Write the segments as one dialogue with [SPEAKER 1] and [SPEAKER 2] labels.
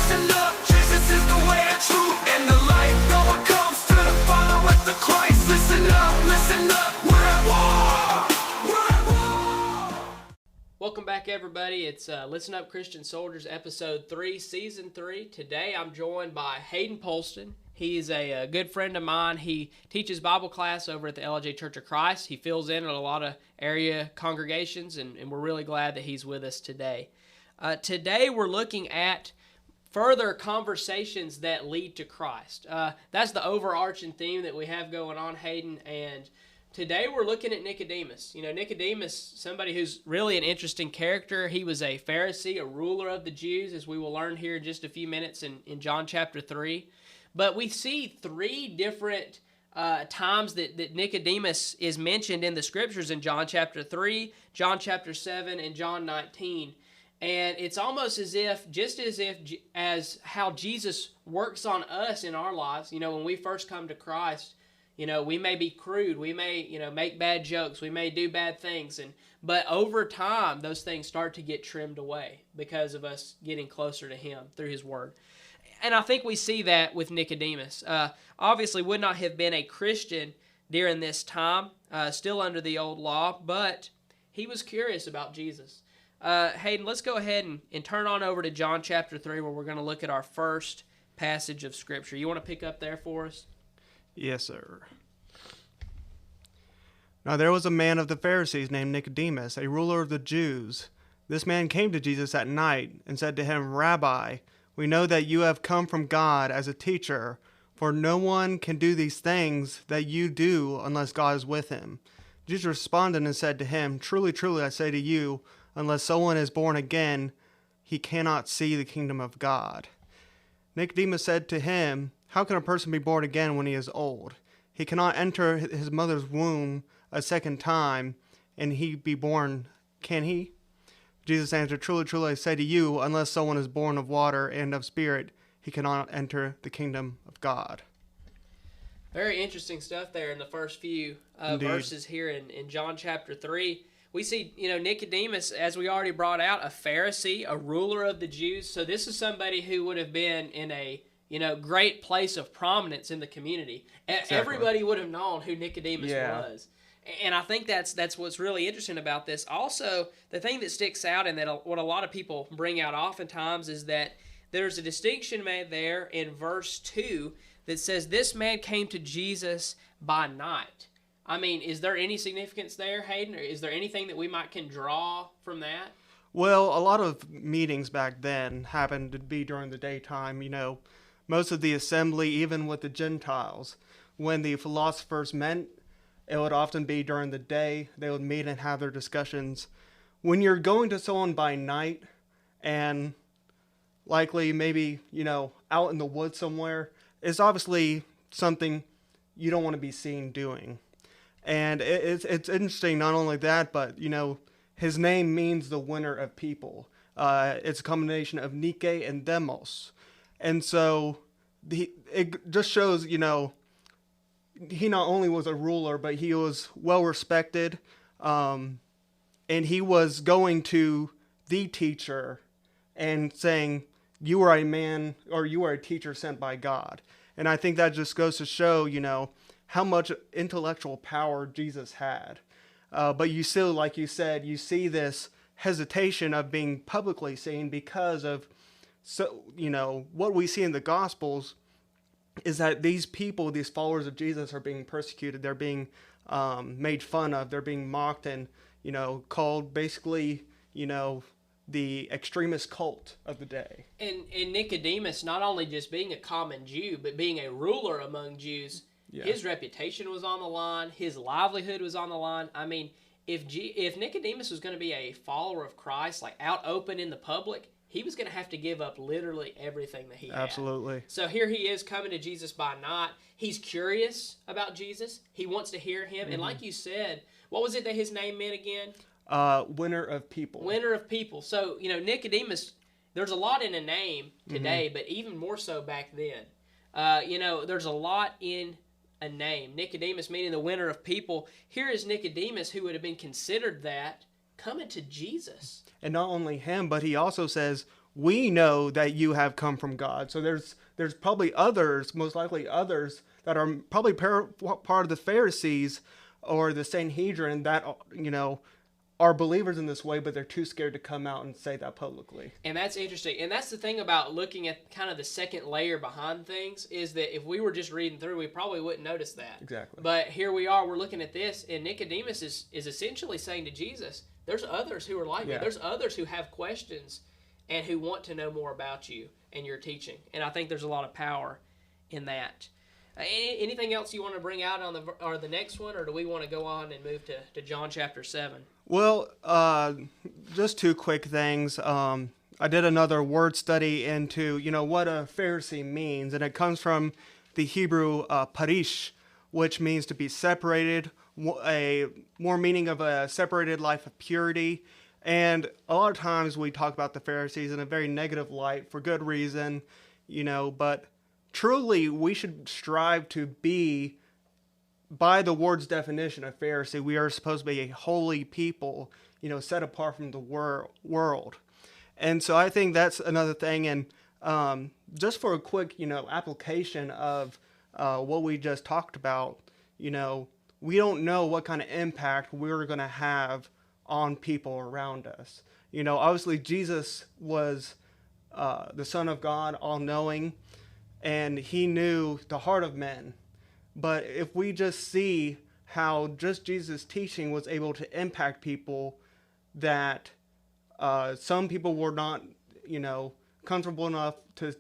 [SPEAKER 1] listen up, Jesus is the way and truth and the life. No one comes to the Father with the Christ. Listen up, we're at war. We're at war.
[SPEAKER 2] Welcome back, everybody. It's Listen Up Christian Soldiers, Episode 3, Season 3. Today I'm joined by Hayden Polston. He's a good friend of mine. He teaches Bible class over at the LJ Church of Christ. He fills in at a lot of area congregations, and we're really glad that he's with us today. Today we're looking at further conversations that lead to Christ. That's the overarching theme that we have going on, Hayden, and today we're looking at Nicodemus. You know, Nicodemus, somebody who's really an interesting character. He was a Pharisee, a ruler of the Jews, as we will learn here in just a few minutes in John chapter 3. But we see three different times that Nicodemus is mentioned in the Scriptures in John chapter 3, John chapter 7, and John 19. And it's almost as how Jesus works on us in our lives. You know, when we first come to Christ, you know, we may be crude, we may, make bad jokes, we may do bad things, but over time, those things start to get trimmed away because of us getting closer to Him through His Word. And I think we see that with Nicodemus. Obviously would not have been a Christian during this time, still under the old law, but he was curious about Jesus. Hayden, let's go ahead and turn on over to John chapter 3, where we're going to look at our first passage of Scripture. You want to pick up there for us?
[SPEAKER 3] Yes, sir. Now there was a man of the Pharisees named Nicodemus, a ruler of the Jews. This man came to Jesus at night and said to him, Rabbi, we know that you have come from God as a teacher, for no one can do these things that you do unless God is with him. Jesus responded and said to him, Truly, truly, I say to you, unless someone is born again, he cannot see the kingdom of God. Nicodemus said to him, How can a person be born again when he is old? He cannot enter his mother's womb a second time, and he be born, can he? Jesus answered, Truly, truly, I say to you, unless someone is born of water and of spirit, he cannot enter the kingdom of God.
[SPEAKER 2] Very interesting stuff there in the first few verses here in John chapter 3. We see, Nicodemus, as we already brought out, a Pharisee, a ruler of the Jews. So this is somebody who would have been in a, great place of prominence in the community. Exactly. Everybody would have known who Nicodemus was. And I think that's what's really interesting about this. Also, the thing that sticks out and that what a lot of people bring out oftentimes is that there's a distinction made there in verse 2 that says, This man came to Jesus by night. I mean, is there any significance there, Hayden? Or is there anything that we can draw from that?
[SPEAKER 3] Well, a lot of meetings back then happened to be during the daytime. Most of the assembly, even with the Gentiles, when the philosophers met, it would often be during the day. They would meet and have their discussions. When you're going to someone by night and likely maybe, out in the woods somewhere, it's obviously something you don't want to be seen doing. And it's interesting, not only that, but, his name means the winner of people. It's a combination of Nike and Demos. And so it just shows, he not only was a ruler, but he was well respected. And he was going to the teacher and saying, you are a man, or you are a teacher sent by God. And I think that just goes to show, how much intellectual power Jesus had. But you still, like you said, you see this hesitation of being publicly seen because of, what we see in the Gospels is that these people, these followers of Jesus, are being persecuted. They're being made fun of. They're being mocked and, called basically, the extremist cult of the day.
[SPEAKER 2] And Nicodemus, not only just being a common Jew, but being a ruler among Jews, his reputation was on the line. His livelihood was on the line. I mean, if Nicodemus was going to be a follower of Christ, like out open in the public, he was going to have to give up literally everything that he had.
[SPEAKER 3] Absolutely.
[SPEAKER 2] So here he is coming to Jesus by night. He's curious about Jesus. He wants to hear him. Mm-hmm. And like you said, what was it that his name meant again?
[SPEAKER 3] Winner of people.
[SPEAKER 2] Winner of people. So, Nicodemus, there's a lot in a name today, but even more so back then. There's a lot in a name. Nicodemus meaning the winner of people. Here is Nicodemus, who would have been considered that, coming to Jesus.
[SPEAKER 3] And not only him, but he also says, we know that you have come from God. So there's probably others, most likely others, that are probably part of the Pharisees or the Sanhedrin that, are believers in this way, but they're too scared to come out and say that publicly.
[SPEAKER 2] And that's interesting. And that's the thing about looking at kind of the second layer behind things, is that if we were just reading through, we probably wouldn't notice that.
[SPEAKER 3] Exactly.
[SPEAKER 2] But here we are, we're looking at this, and Nicodemus is essentially saying to Jesus, there's others who are like me. There's others who have questions and who want to know more about you and your teaching. And I think there's a lot of power in that. Anything else you want to bring out on the next one, or do we want to go on and move to John chapter 7?
[SPEAKER 3] Well, just two quick things. I did another word study into, what a Pharisee means, and it comes from the Hebrew parish, which means to be separated, a more meaning of a separated life of purity. And a lot of times we talk about the Pharisees in a very negative light for good reason, but truly we should strive to be, by the word's definition of Pharisee, we are supposed to be a holy people, set apart from the world. And so I think that's another thing. And just for a quick, application of what we just talked about, we don't know what kind of impact we're going to have on people around us. Obviously Jesus was the Son of God, all-knowing, and he knew the heart of men. But if we just see how just Jesus' teaching was able to impact people, that some people were not, comfortable enough to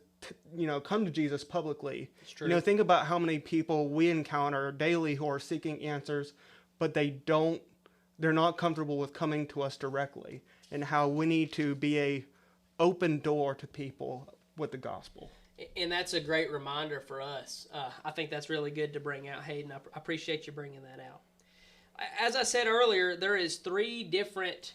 [SPEAKER 3] come to Jesus publicly. Think about how many people we encounter daily who are seeking answers, but they're not comfortable with coming to us directly, and how we need to be a open door to people with the gospel.
[SPEAKER 2] And that's a great reminder for us. I think that's really good to bring out, Hayden. I appreciate you bringing that out. As I said earlier, there is 3 different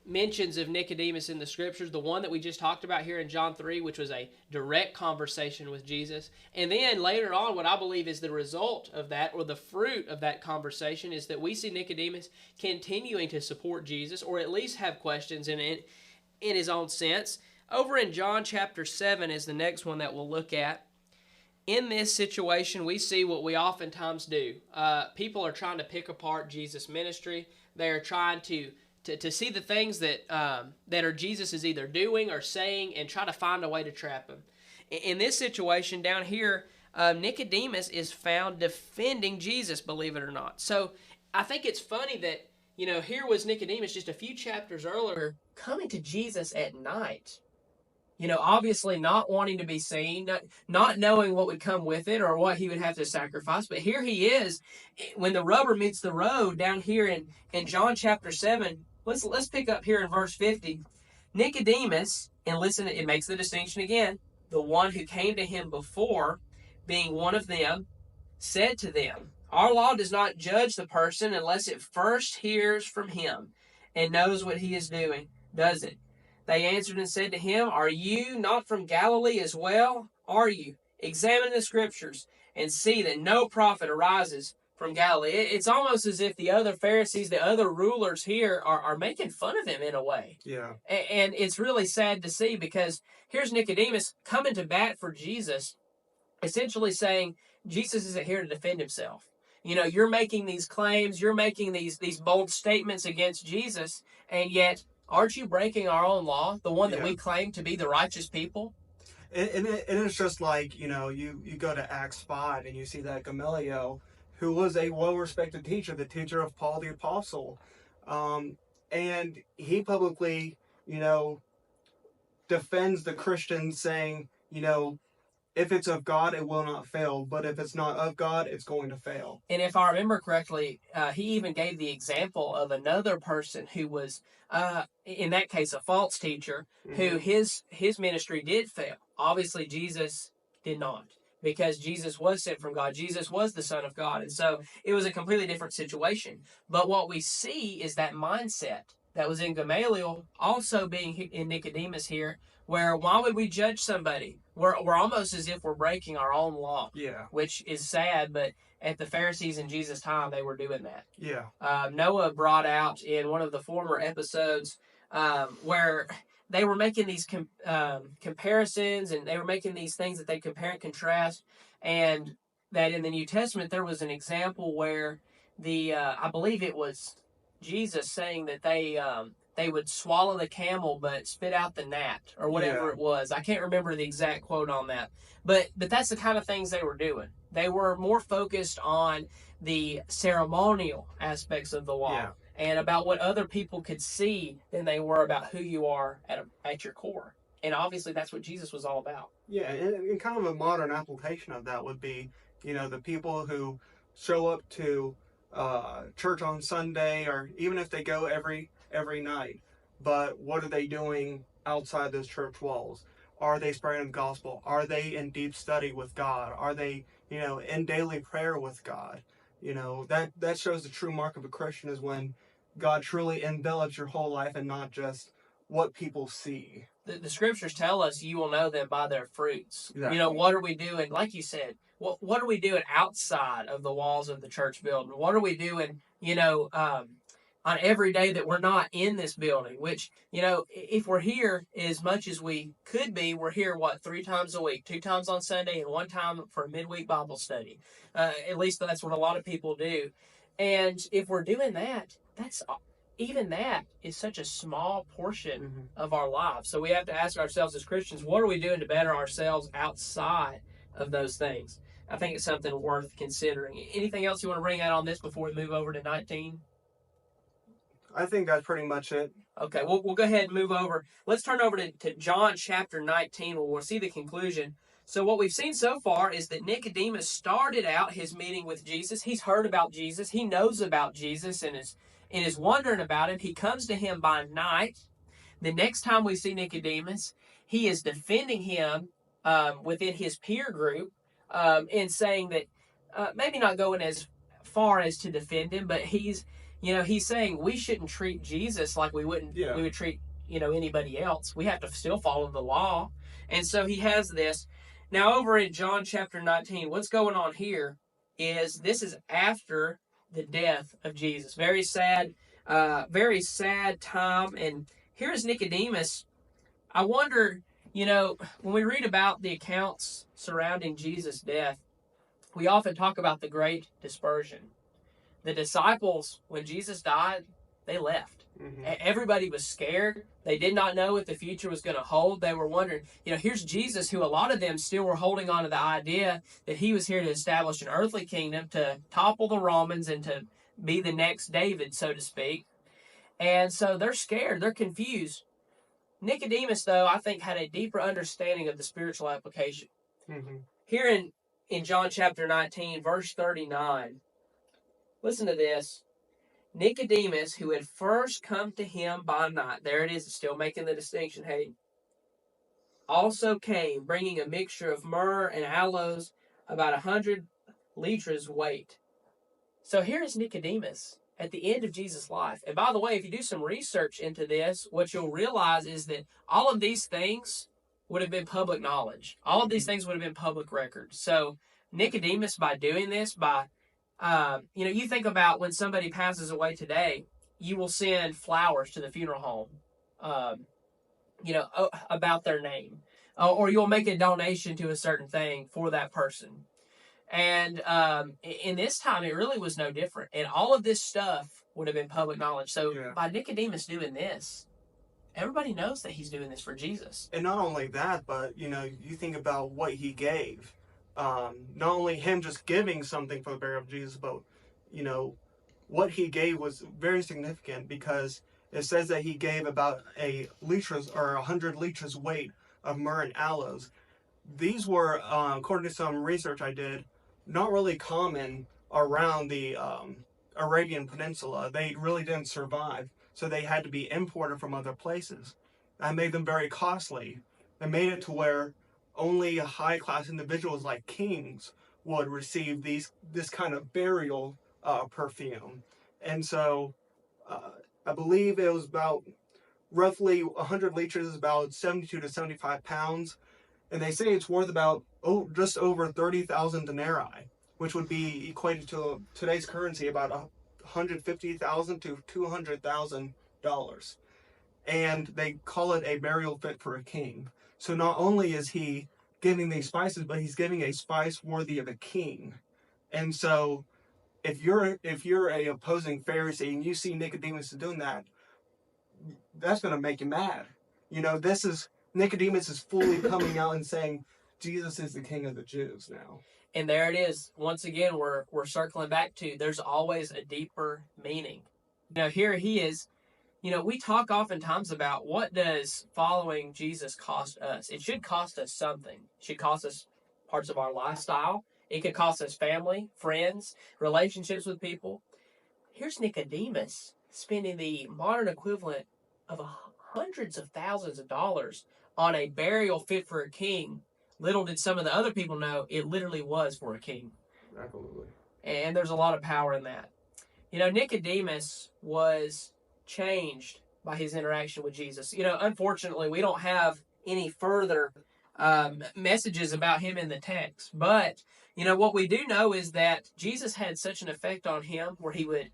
[SPEAKER 2] mentions of Nicodemus in the Scriptures. The one that we just talked about here in John 3, which was a direct conversation with Jesus. And then later on, what I believe is the result of that, or the fruit of that conversation, is that we see Nicodemus continuing to support Jesus, or at least have questions in his own sense. Over in John chapter 7 is the next one that we'll look at. In this situation, we see what we oftentimes do. People are trying to pick apart Jesus' ministry. They are trying to see the things that are Jesus is either doing or saying, and try to find a way to trap him. In this situation down here, Nicodemus is found defending Jesus, believe it or not. So I think it's funny that, here was Nicodemus just a few chapters earlier coming to Jesus at night. Obviously not wanting to be seen, not knowing what would come with it or what he would have to sacrifice. But here he is, when the rubber meets the road down here in John chapter 7. Let's pick up here in verse 50. Nicodemus, and listen, it makes the distinction again, the one who came to him before, being one of them, said to them, our law does not judge the person unless it first hears from him and knows what he is doing, does it? They answered and said to him, are you not from Galilee as well? Are you? Examine the Scriptures and see that no prophet arises from Galilee. It's almost as if the other Pharisees, the other rulers here are making fun of him in a way.
[SPEAKER 3] Yeah.
[SPEAKER 2] And it's really sad to see, because here's Nicodemus coming to bat for Jesus, essentially saying Jesus isn't here to defend himself. You're making these claims, you're making these bold statements against Jesus, and yet aren't you breaking our own law, the one that we claim to be the righteous people?
[SPEAKER 3] And it's just like, you go to Acts 5 and you see that Gamaliel, who was a well-respected teacher, the teacher of Paul the Apostle. And he publicly, defends the Christians, saying, if it's of God, it will not fail. But if it's not of God, it's going to fail.
[SPEAKER 2] And if I remember correctly, he even gave the example of another person who was, in that case, a false teacher, who his ministry did fail. Obviously, Jesus did not, because Jesus was sent from God. Jesus was the Son of God. And so it was a completely different situation. But what we see is that mindset that was in Gamaliel also being in Nicodemus here, where why would we judge somebody? We're almost as if we're breaking our own law.
[SPEAKER 3] Yeah.
[SPEAKER 2] Which is sad, but at the Pharisees in Jesus' time, they were doing that.
[SPEAKER 3] Yeah.
[SPEAKER 2] Noah brought out in one of the former episodes where they were making these comparisons, and they were making these things that they compare and contrast, and that in the New Testament there was an example where I believe it was Jesus saying that they would swallow the camel but spit out the gnat or whatever it was. I can't remember the exact quote on that, but that's the kind of things they were doing. They were more focused on the ceremonial aspects of the law and about what other people could see than they were about who you are at your core. And obviously that's what Jesus was all about.
[SPEAKER 3] Yeah, and kind of a modern application of that would be, the people who show up to church on Sunday, or even if they go every night, but what are they doing outside those church walls? Are they spreading the gospel? Are they in deep study with God? Are they, in daily prayer with God? That shows the true mark of a Christian is when God truly envelops your whole life and not just what people see.
[SPEAKER 2] The scriptures tell us you will know them by their fruits.
[SPEAKER 3] Exactly.
[SPEAKER 2] What are we doing? Like you said, what are we doing outside of the walls of the church building? What are we doing, on every day that we're not in this building? Which, if we're here as much as we could be, we're here, 3 times a week, 2 times on Sunday and 1 time for a midweek Bible study. At least that's what a lot of people do. And if we're doing that, even that is such a small portion of our lives. So we have to ask ourselves as Christians, what are we doing to better ourselves outside of those things? I think it's something worth considering. Anything else you want to bring out on this before we move over to 19?
[SPEAKER 3] I think that's pretty much it.
[SPEAKER 2] Okay, we'll go ahead and move over. Let's turn over to John chapter 19, where we'll see the conclusion. So what we've seen so far is that Nicodemus started out his meeting with Jesus. He's heard about Jesus. He knows about Jesus and is wondering about him. He comes to him by night. The next time we see Nicodemus, he is defending him within his peer group and saying that maybe not going as far as to defend him, but he's saying we shouldn't treat Jesus like we would treat anybody else. We have to still follow the law. And so he has this. Now over in John chapter 19, what's going on here is this is after the death of Jesus. Very sad time. And here's Nicodemus. I wonder, when we read about the accounts surrounding Jesus' death, we often talk about the great dispersion. The disciples, when Jesus died, they left. Everybody was scared. They did not know what the future was going to hold. They were wondering, here's Jesus, who a lot of them still were holding on to the idea that he was here to establish an earthly kingdom, to topple the Romans and to be the next David, so to speak. And so they're scared. They're confused. Nicodemus, though, I think had a deeper understanding of the spiritual application. Here in John chapter 19, verse 39, listen to this. Nicodemus, who had first come to him by night, there it is, it's still making the distinction, Hayden, also came, bringing a mixture of myrrh and aloes, about 100 liters weight. So here is Nicodemus at the end of Jesus' life. And by the way, if you do some research into this, what you'll realize is that all of these things would have been public knowledge. All of these things would have been public record. So Nicodemus, by doing this, you think about when somebody passes away today, you will send flowers to the funeral home, about their name, or you'll make a donation to a certain thing for that person. And in this time, it really was no different. And all of this stuff would have been public knowledge. So by Nicodemus doing this, everybody knows that he's doing this for Jesus.
[SPEAKER 3] And not only that, but, you think about what he gave. Not only him just giving something for the burial of Jesus, but, what he gave was very significant, because it says that he gave about 100 liters weight of myrrh and aloes. These were, according to some research I did, not really common around the Arabian Peninsula. They really didn't survive, so they had to be imported from other places. That made them very costly. It made it to where only high-class individuals like kings would receive this kind of burial perfume. And so I believe it was about roughly 100 liters is about 72 to 75 pounds. And they say it's worth about just over 30,000 denarii, which would be equated to today's currency about $150,000 to $200,000. and they call it a burial fit for a king. So not only is he giving these spices, but he's giving a spice worthy of a king. And so if you're a opposing Pharisee and you see Nicodemus doing that, that's going to make you mad. You know, this is Nicodemus is fully coming out and saying Jesus is the King of the Jews now.
[SPEAKER 2] And there it is. Once again, we're circling back to there's always a deeper meaning. You know, here he is. You know, we talk oftentimes about what does following Jesus cost us. It should cost us something. It should cost us parts of our lifestyle. It could cost us family, friends, relationships with people. Here's Nicodemus spending the modern equivalent of hundreds of thousands of dollars on a burial fit for a king. Little did some of the other people know it literally was for a king.
[SPEAKER 3] Absolutely.
[SPEAKER 2] And there's a lot of power in that. You know, Nicodemus was changed by his interaction with Jesus. You know, unfortunately, we don't have any further messages about him in the text. But, you know, what we do know is that Jesus had such an effect on him where he would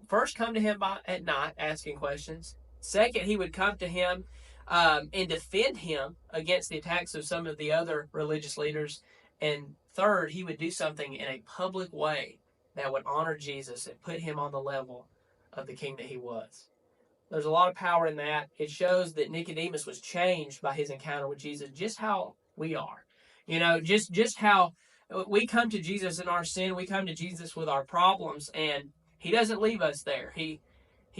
[SPEAKER 2] first come to him at night asking questions. Second, he would come to him and defend him against the attacks of some of the other religious leaders. And third, he would do something in a public way that would honor Jesus and put him on the level of the king that he was. There's a lot of power in that. It shows that Nicodemus was changed by his encounter with Jesus, just how we are. You know, just how we come to Jesus in our sin. We come to Jesus with our problems, and he doesn't leave us there. He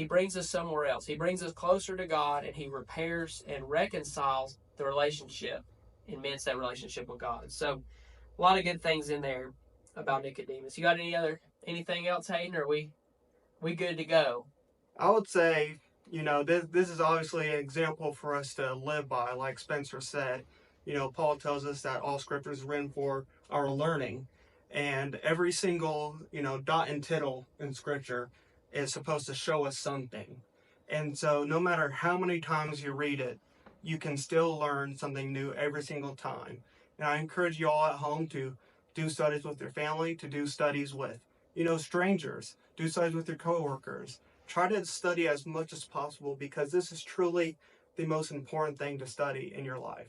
[SPEAKER 2] brings us somewhere else. He brings us closer to God, and he repairs and reconciles the relationship and mends that relationship with God. So a lot of good things in there about Nicodemus. You got anything else, Hayden, or are we good to go?
[SPEAKER 3] I would say, you know, this is obviously an example for us to live by, like Spencer said. You know, Paul tells us that all scripture is written for our learning, and every single, you know, dot and tittle in scripture is supposed to show us something. And so no matter how many times you read it, you can still learn something new every single time. And I encourage you all at home to do studies with your family, to do studies with, you know, strangers, do studies with your coworkers. Try to study as much as possible, because this is truly the most important thing to study in your life.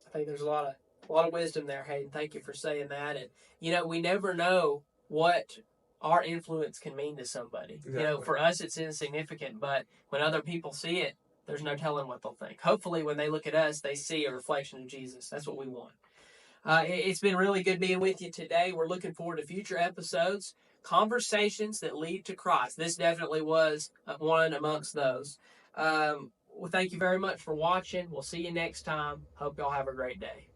[SPEAKER 2] I think there's a lot of wisdom there, Hayden. Thank you for saying that. And you know, we never know what our influence can mean to somebody. Exactly. You know, for us it's insignificant, but when other people see it, there's no telling what they'll think. Hopefully, when they look at us, they see a reflection of Jesus. That's what we want. It's been really good being with you today. We're looking forward to future episodes, conversations that lead to Christ. This definitely was one amongst those. Well, thank you very much for watching. We'll see you next time. Hope y'all have a great day.